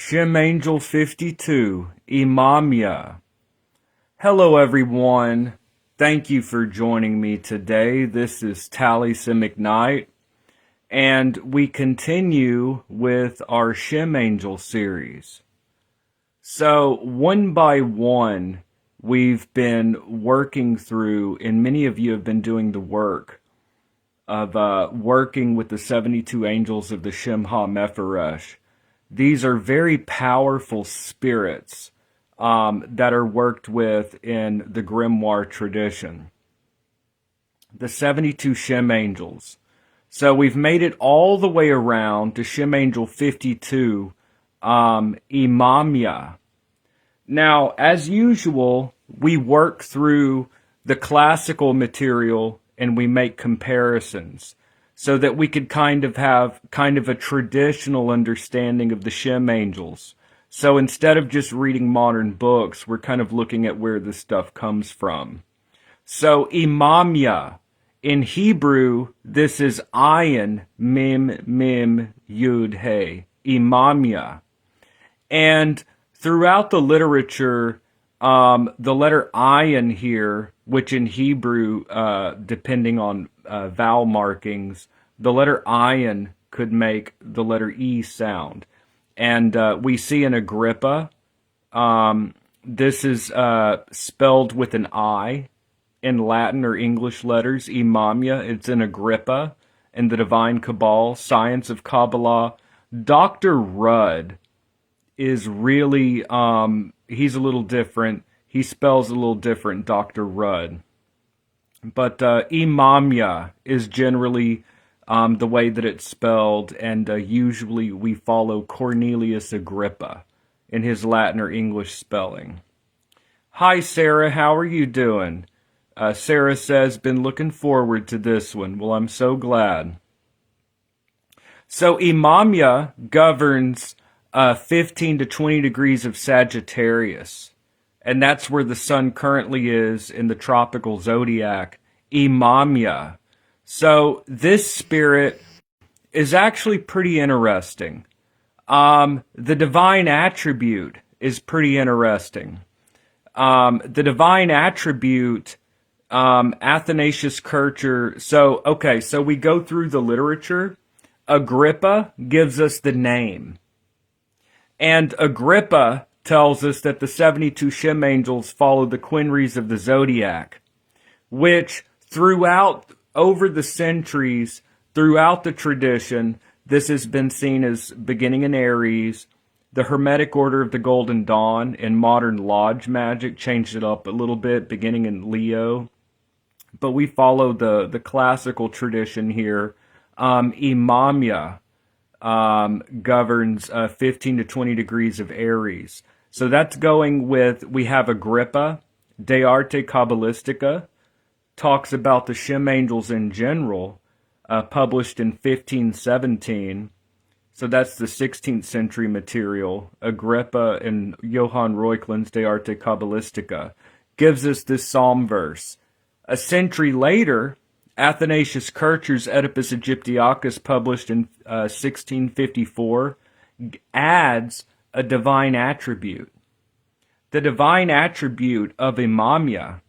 Shem Angel 52, Imamia. Hello everyone. Thank you for joining me today. This is Taliesin McKnight, and we continue with our Shem Angel series. So, one by one, we've been working through, and many of you have been doing the work of working with the 72 angels of the Shem HaMephoresh. These are very powerful spirits that are worked with in the grimoire tradition. The 72 Shem angels. So we've made it all the way around to Shem Angel 52, Imamia. Now, as usual, we work through the classical material and we make comparisons, so that we could have a traditional understanding of the Shem angels. So instead of just reading modern books, we're kind of looking at where this stuff comes from. So Imamia, in Hebrew, this is Ayin, Mim, Yud, He, Imamia. And throughout the literature, the letter Ayin here, which in Hebrew, depending on vowel markings, the letter Ayin could make the letter E sound. And we see in Agrippa, this is spelled with an I in Latin or English letters, Imamia. It's in Agrippa, in the Divine Kabbalah, Science of Kabbalah. Dr. Rudd is really, he's a little different. He spells a little different, Dr. Rudd. But Imamia is generally the way that it's spelled, and usually we follow Cornelius Agrippa in his Latin or English spelling. Hi, Sarah. How are you doing? Sarah says, been looking forward to this one. Well, I'm so glad. So Imamia governs 15 to 20 degrees of Sagittarius. And that's where the sun currently is in the tropical zodiac, Imamia. So this spirit is actually pretty interesting. The divine attribute is pretty interesting. The divine attribute, Athanasius Kircher. So we go through the literature. Agrippa gives us the name. And Agrippa tells us that the 72 Shem angels follow the quinries of the zodiac, which over the centuries, throughout the tradition, this has been seen as beginning in Aries. The Hermetic Order of the Golden Dawn in modern lodge magic changed it up a little bit, beginning in Leo. But we follow the classical tradition here. Imamia governs 15 to 20 degrees of Aries. So that's going with, we have Agrippa, De Arte Kabbalistica, talks about the Shem angels in general, published in 1517. So that's the 16th century material. Agrippa and Johann Reuchlin's De Arte Kabbalistica gives us this psalm verse. A century later, Athanasius Kircher's Oedipus Aegyptiacus, published in 1654, adds a divine attribute. The divine attribute of Imamia,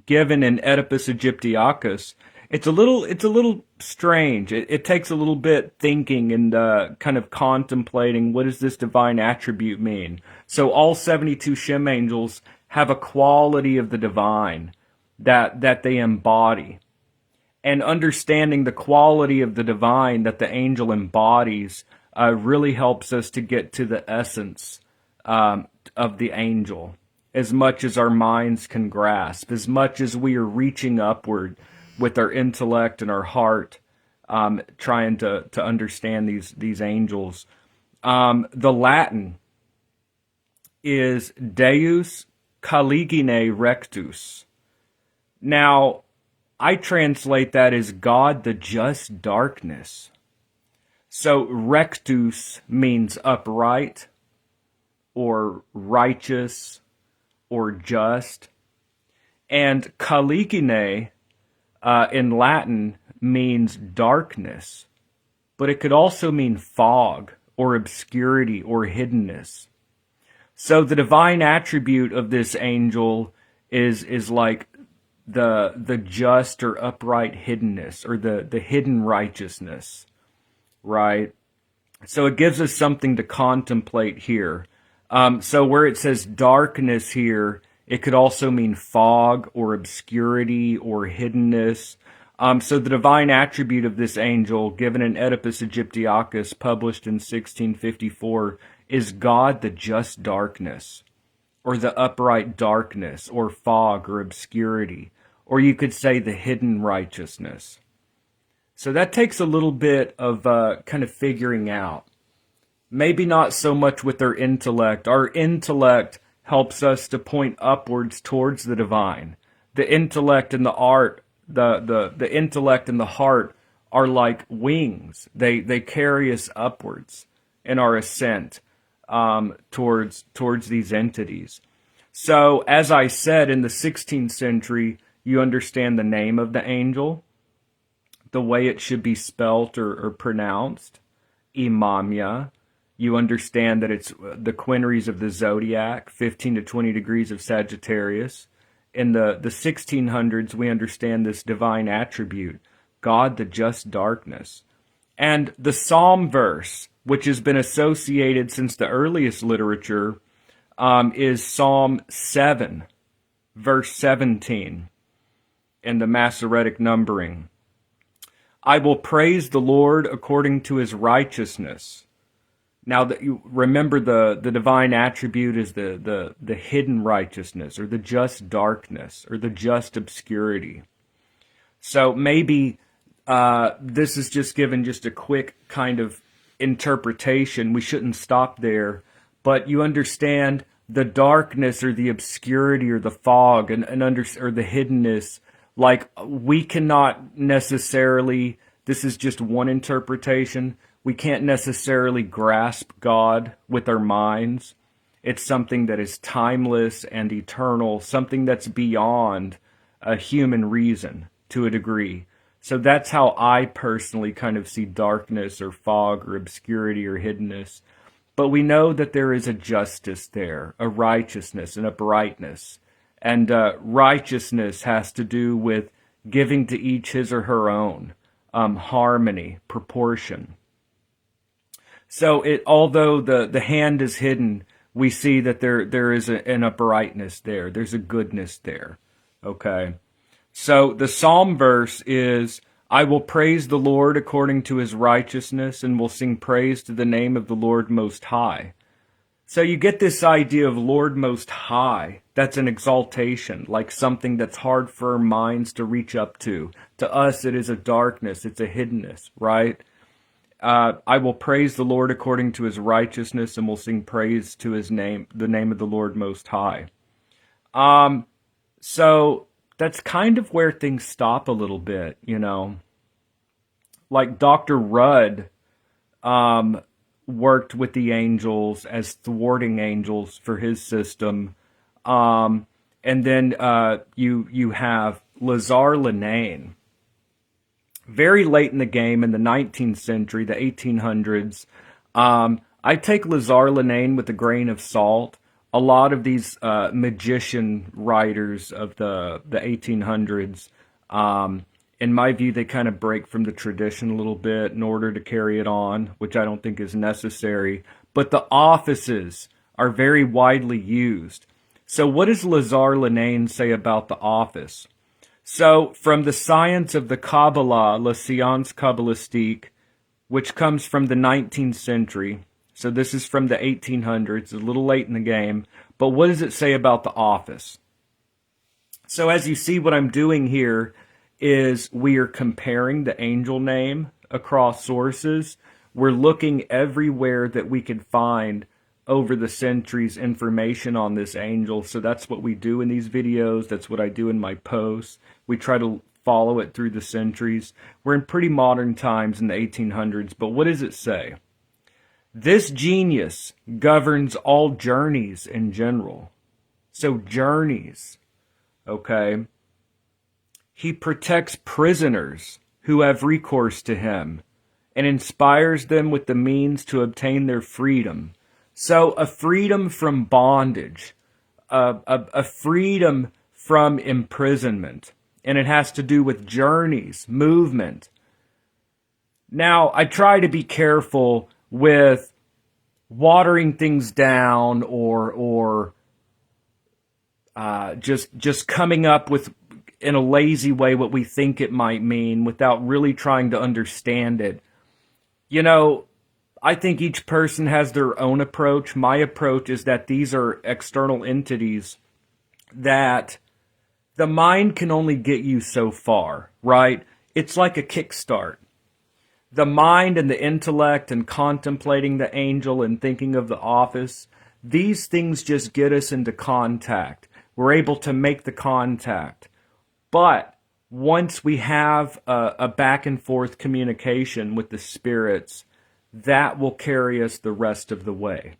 given in Oedipus Aegyptiacus, it's a little strange. It takes a little bit thinking and kind of contemplating, what does this divine attribute mean? So all 72 Shem angels have a quality of the divine that they embody. And understanding the quality of the divine that the angel embodies really helps us to get to the essence of the angel, as much as our minds can grasp, as much as we are reaching upward with our intellect and our heart, trying to understand these angels. The Latin is Deus Caligine Rectus. Now, I translate that as God the just darkness. So rectus means upright, or righteous, or just. And caligine in Latin means darkness, but it could also mean fog or obscurity or hiddenness. So the divine attribute of this angel is like the just or upright hiddenness, or the hidden righteousness, right? So it gives us something to contemplate here. So where it says darkness here, it could also mean fog or obscurity or hiddenness. So the divine attribute of this angel, given in Oedipus Egyptiacus, published in 1654, is God the just darkness, or the upright darkness, or fog or obscurity, or you could say the hidden righteousness. So that takes a little bit of kind of figuring out. Maybe not so much with our intellect. Our intellect helps us to point upwards towards the divine. The intellect and the art, the intellect and the heart are like wings. They carry us upwards in our ascent towards these entities. So, as I said, in the 16th century, you understand the name of the angel, the way it should be spelt or pronounced, Imamia. You understand that it's the quinaries of the zodiac, 15 to 20 degrees of Sagittarius. In the 1600s, we understand this divine attribute, God the just darkness. And the Psalm verse, which has been associated since the earliest literature, is Psalm 7, verse 17, in the Masoretic numbering. I will praise the Lord according to his righteousness. Now, that you remember, the divine attribute is the hidden righteousness, or the just darkness, or the just obscurity. So maybe this is just given just a quick kind of interpretation. We shouldn't stop there, but you understand the darkness or the obscurity or the fog or the hiddenness. Like, we cannot necessarily, this is just one interpretation, we can't necessarily grasp God with our minds. It's something that is timeless and eternal, something that's beyond a human reason to a degree. So that's how I personally kind of see darkness or fog or obscurity or hiddenness. But we know that there is a justice there, a righteousness, and a brightness. And righteousness has to do with giving to each his or her own, harmony, proportion. So although the hand is hidden, we see that there is an uprightness there. There's a goodness there. Okay. So the Psalm verse is, I will praise the Lord according to his righteousness, and will sing praise to the name of the Lord Most High. So you get this idea of Lord Most High. That's an exaltation, like something that's hard for our minds to reach up to. To us, it is a darkness. It's a hiddenness, right? I will praise the Lord according to his righteousness, and will sing praise to his name, the name of the Lord Most High. So that's kind of where things stop a little bit, you know. Like Dr. Rudd worked with the angels as thwarting angels for his system. And then you have Lazare Lenain. Very late in the game, in the 19th century, the 1800s, I take Lazare Lenain with a grain of salt. A lot of these magician writers of the 1800s, in my view, they kind of break from the tradition a little bit in order to carry it on, which I don't think is necessary. But the offices are very widely used. So what does Lazare Lenain say about the office? So, from the science of the Kabbalah, La Science Kabbalistique, which comes from the 19th century, so this is from the 1800s, a little late in the game, but what does it say about the office? So, as you see, what I'm doing here is we are comparing the angel name across sources. We're looking everywhere that we could find over the centuries information on this angel. So that's what we do in these videos. That's what I do in my posts. We try to follow it through the centuries. We're in pretty modern times in the 1800s, but what does it say? This genius governs all journeys in general. So journeys, okay? He protects prisoners who have recourse to him and inspires them with the means to obtain their freedom. So a freedom from bondage, a freedom from imprisonment, and it has to do with journeys, movement. Now, I try to be careful with watering things down or just coming up with, in a lazy way, what we think it might mean without really trying to understand it. You know, I think each person has their own approach. My approach is that these are external entities that the mind can only get you so far, right? It's like a kickstart. The mind and the intellect and contemplating the angel and thinking of the office, these things just get us into contact. We're able to make the contact. But once we have a back and forth communication with the spirits, that will carry us the rest of the way.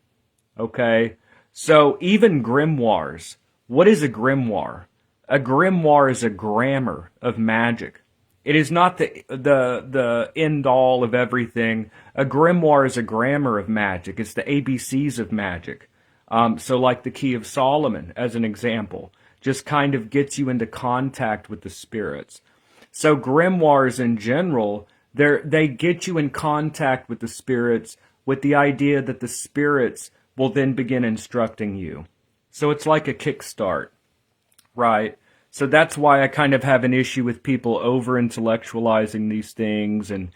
Okay? So even grimoires. What is a grimoire? A grimoire is a grammar of magic. It is not the end all of everything. A grimoire is a grammar of magic. It's the ABCs of magic. So like the Key of Solomon, as an example, just kind of gets you into contact with the spirits. So grimoires in general, they get you in contact with the spirits with the idea that the spirits will then begin instructing you. So it's like a kickstart, right? So that's why I kind of have an issue with people over-intellectualizing these things and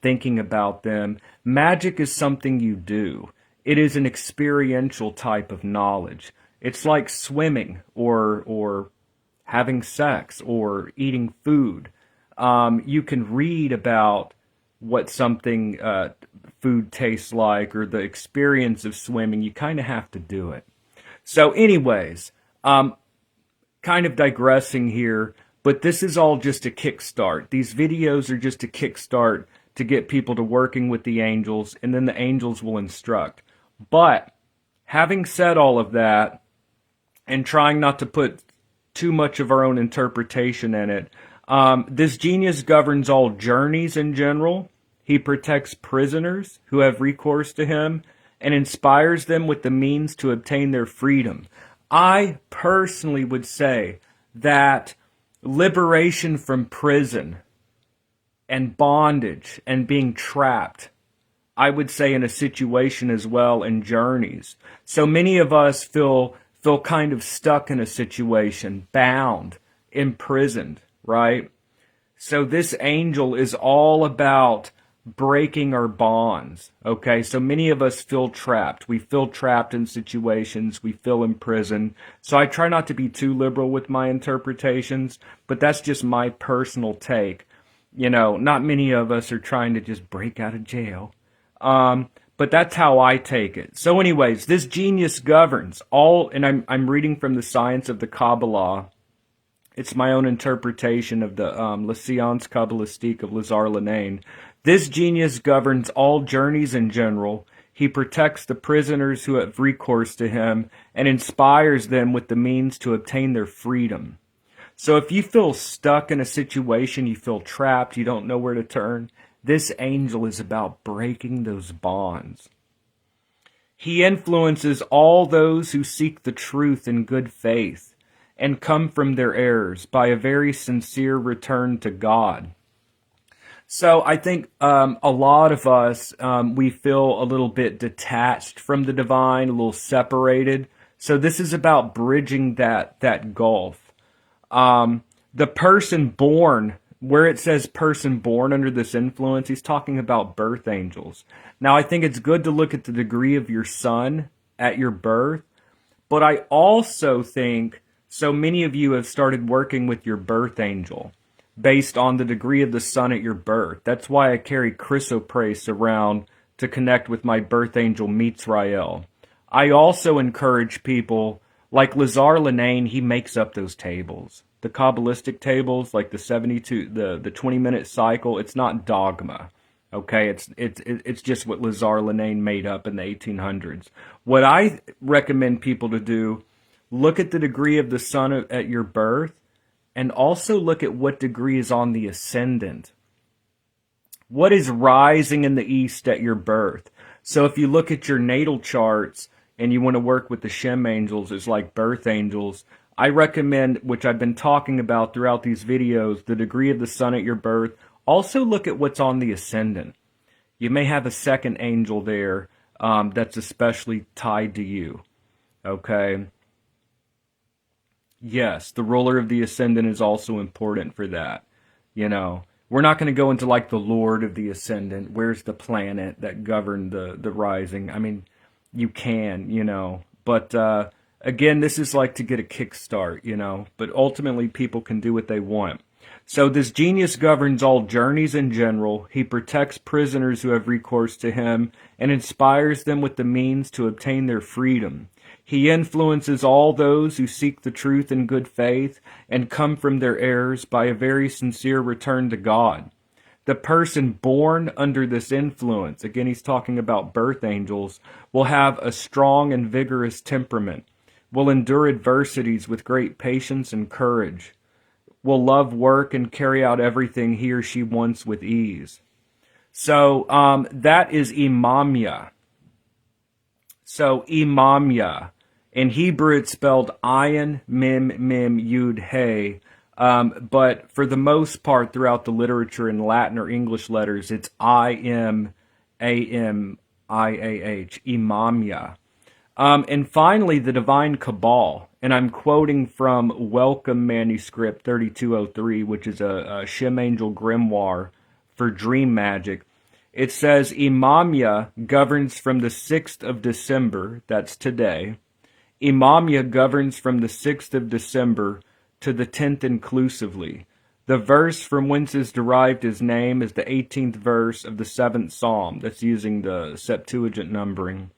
thinking about them. Magic is something you do. It is an experiential type of knowledge. It's like swimming or having sex or eating food. You can read about what something food tastes like or the experience of swimming. You kind of have to do it. So anyways, kind of digressing here, but this is all just a kickstart. These videos are just a kickstart to get people to working with the angels, and then the angels will instruct. But having said all of that, and trying not to put too much of our own interpretation in it, this genius governs all journeys in general. He protects prisoners who have recourse to him and inspires them with the means to obtain their freedom. I personally would say that liberation from prison and bondage and being trapped, I would say in a situation as well, in journeys. So many of us feel kind of stuck in a situation, bound, imprisoned, right? So this angel is all about breaking our bonds, okay? So many of us feel trapped. We feel trapped in situations. We feel imprisoned. So I try not to be too liberal with my interpretations, but that's just my personal take. You know, not many of us are trying to just break out of jail. But that's how I take it. So anyways, this genius governs all, and I'm reading from the Science of the Kabbalah. It's my own interpretation of the La Science Kabbalistique of Lazare Lenain. This genius governs all journeys in general. He protects the prisoners who have recourse to him and inspires them with the means to obtain their freedom. So if you feel stuck in a situation, you feel trapped, you don't know where to turn, this angel is about breaking those bonds. He influences all those who seek the truth in good faith and come from their errors by a very sincere return to God. So I think a lot of us, we feel a little bit detached from the divine, a little separated. So this is about bridging that gulf. The person born, where it says person born under this influence, he's talking about birth angels. Now I think it's good to look at the degree of your sun at your birth, but I also think so many of you have started working with your birth angel based on the degree of the sun at your birth. That's why I carry chrysoprase around to connect with my birth angel Mitzrael. I also encourage people, like Lazare Lenain, he makes up those tables. The Kabbalistic tables, like the 20-minute cycle, it's not dogma. Okay, it's just what Lazare Lenain made up in the 1800s. What I recommend people to do, look at the degree of the sun at your birth, and also look at what degree is on the ascendant. What is rising in the east at your birth? So if you look at your natal charts and you want to work with the Shem angels as like birth angels, I recommend, which I've been talking about throughout these videos, the degree of the sun at your birth. Also look at what's on the ascendant. You may have a second angel there that's especially tied to you. Okay? Yes, the ruler of the ascendant is also important for that. You know, we're not going to go into like the Lord of the Ascendant. Where's the planet that governed the rising? I mean, you can, you know, but again, this is like to get a kickstart, you know, but ultimately people can do what they want. So this genius governs all journeys in general. He protects prisoners who have recourse to him and inspires them with the means to obtain their freedom. He influences all those who seek the truth in good faith and come from their errors by a very sincere return to God. The person born under this influence, again he's talking about birth angels, will have a strong and vigorous temperament, will endure adversities with great patience and courage, will love work and carry out everything he or she wants with ease. So that is Imamia. So Imamia. In Hebrew, it's spelled Ayin, Mim, Mim, Yud, Hey. But for the most part, throughout the literature in Latin or English letters, it's I-M-A-M-I-A-H, Imamia. And finally, the Divine Cabal. And I'm quoting from Welcome Manuscript 3203, which is a Shem Angel grimoire for dream magic. It says, Imamia governs from the 6th of December, that's today. Imamia governs from the 6th of December to the 10th inclusively. The verse from whence is derived his name is the 18th verse of the 7th Psalm. That's using the Septuagint numbering.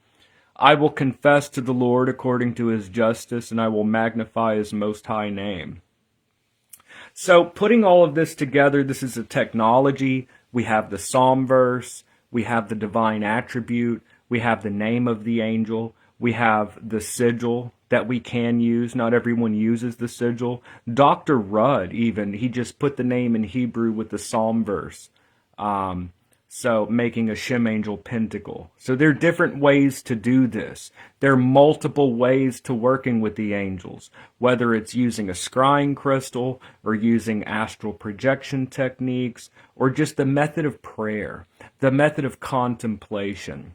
I will confess to the Lord according to his justice, and I will magnify his most high name. So putting all of this together, this is a technology. We have the Psalm verse. We have the divine attribute. We have the name of the angel. We have the sigil that we can use. Not everyone uses the sigil. Dr. Rudd, even, he just put the name in Hebrew with the Psalm verse. So making a Shem angel pentacle. So there are different ways to do this. There are multiple ways to working with the angels, whether it's using a scrying crystal or using astral projection techniques or just the method of prayer, the method of contemplation.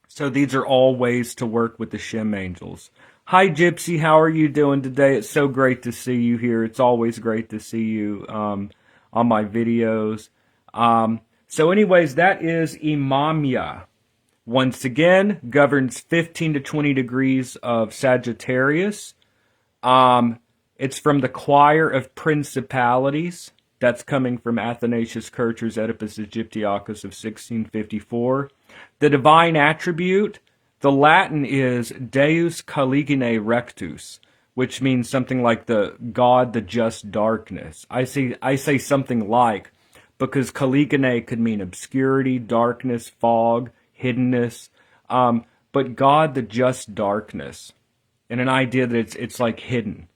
So these are all ways to work with the Shem angels. Hi, Gypsy. How are you doing today? It's so great to see you here. It's always great to see you on my videos. So anyways, that is Imamia. Once again, governs 15 to 20 degrees of Sagittarius. It's from the choir of principalities. That's coming from Athanasius Kircher's Oedipus Aegyptiacus of 1654. The divine attribute, the Latin is Deus Caligine Rectus, which means something like the God, the just darkness. I say something like, because Caligine could mean obscurity, darkness, fog, hiddenness, but God, the just darkness, and an idea that it's like hidden.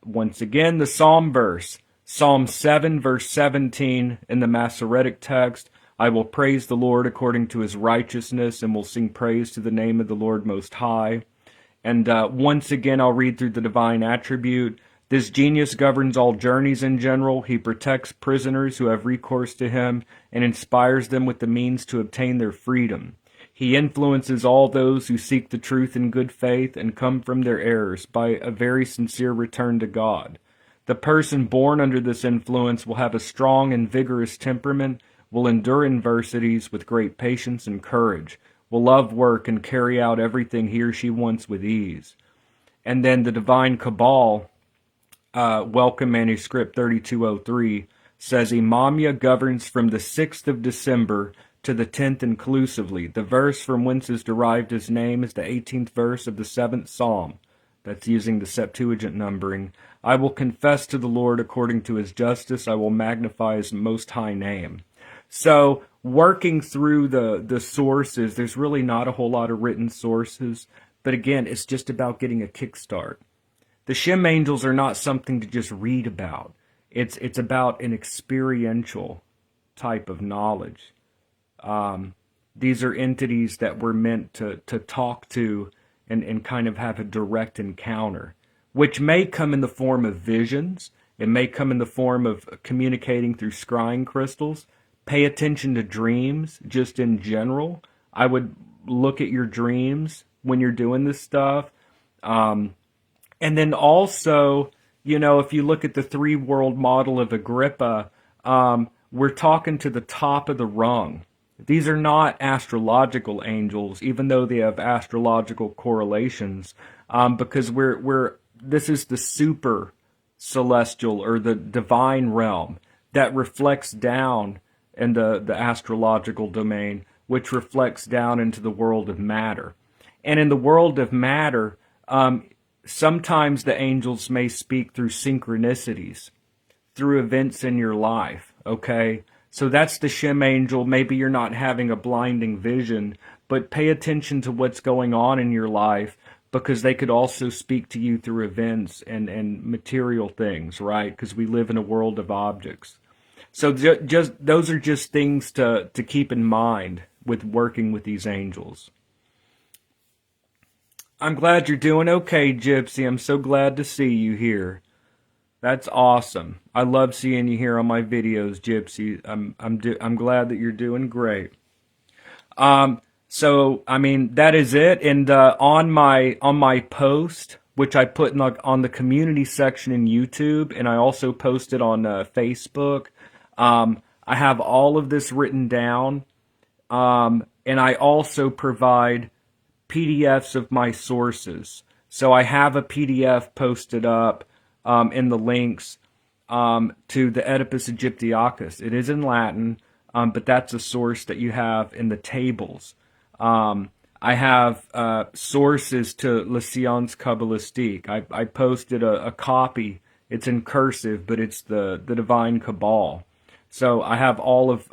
Once again, the Psalm verse, Psalm 7, verse 17 in the Masoretic text, I will praise the Lord according to his righteousness and will sing praise to the name of the Lord Most High. And once again, I'll read through the divine attribute. This genius governs all journeys in general. He protects prisoners who have recourse to him and inspires them with the means to obtain their freedom. He influences all those who seek the truth in good faith and come from their errors by a very sincere return to God. The person born under this influence will have a strong and vigorous temperament, will endure adversities with great patience and courage, will love work and carry out everything he or she wants with ease. And then the Divine Cabal, Welcome Manuscript 3203, says Imamia governs from the 6th of December to the 10th inclusively. The verse from whence is derived his name is the 18th verse of the 7th Psalm. That's using the Septuagint numbering. I will confess to the Lord according to his justice. I will magnify his most high name. So working through the sources, there's really not a whole lot of written sources. But again, it's just about getting a kickstart. The Shem angels are not something to just read about. It's about an experiential type of knowledge. These are entities that we're meant to talk to and kind of have a direct encounter, which may come in the form of visions. It may come in the form of communicating through scrying crystals. Pay attention to dreams just in general. I would look at your dreams when you're doing this stuff. And then also, if you look at the three-world model of Agrippa, we're talking to the top of the rung. These are not astrological angels, even though they have astrological correlations, because this is the super celestial or the divine realm that reflects down in the astrological domain, which reflects down into the world of matter. And in the world of matter, sometimes the angels may speak through synchronicities, through events in your life, okay? So that's the Shem angel. Maybe you're not having a blinding vision, but pay attention to what's going on in your life, because they could also speak to you through events and material things, right? Because we live in a world of objects. So just those are just things to keep in mind with working with these angels. I'm glad you're doing okay, Gypsy. I'm so glad to see you here. That's awesome. I love seeing you here on my videos, Gypsy. I'm glad that you're doing great. So I mean, that is it. And on my post, which I put on the community section in YouTube, and I also posted on Facebook, I have all of this written down, and I also provide PDFs of my sources. So I have a PDF posted up in the links to the Oedipus Egyptiacus. It is in Latin, but that's a source that you have in the tables. I have sources to Le Science Kabbalistique. I posted a copy. It's in cursive, but it's the Divine Cabal. So I have all of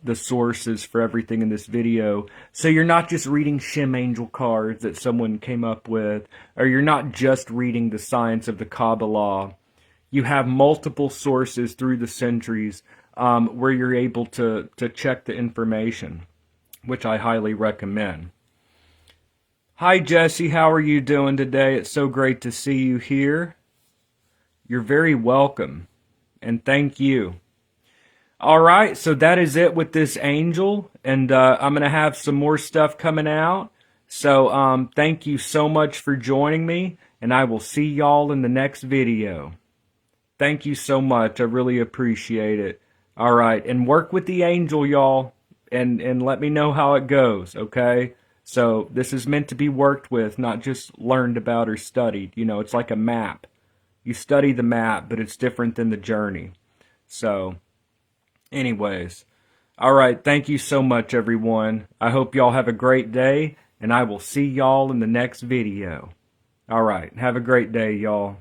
the sources for everything in this video. So you're not just reading Shem angel cards that someone came up with, or you're not just reading the science of the Kabbalah. You have multiple sources through the centuries where you're able to check the information, which I highly recommend. Hi, Jesse. How are you doing today? It's so great to see you here. You're very welcome, and thank you. All right, so that is it with this angel, and I'm going to have some more stuff coming out. So thank you so much for joining me, and I will see y'all in the next video. Thank you so much. I really appreciate it. All right, and work with the angel, y'all, and let me know how it goes, okay? So this is meant to be worked with, not just learned about or studied. It's like a map. You study the map, but it's different than the journey. So anyways, all right, thank you so much, everyone. I hope y'all have a great day, and I will see y'all in the next video. All right, have a great day, y'all.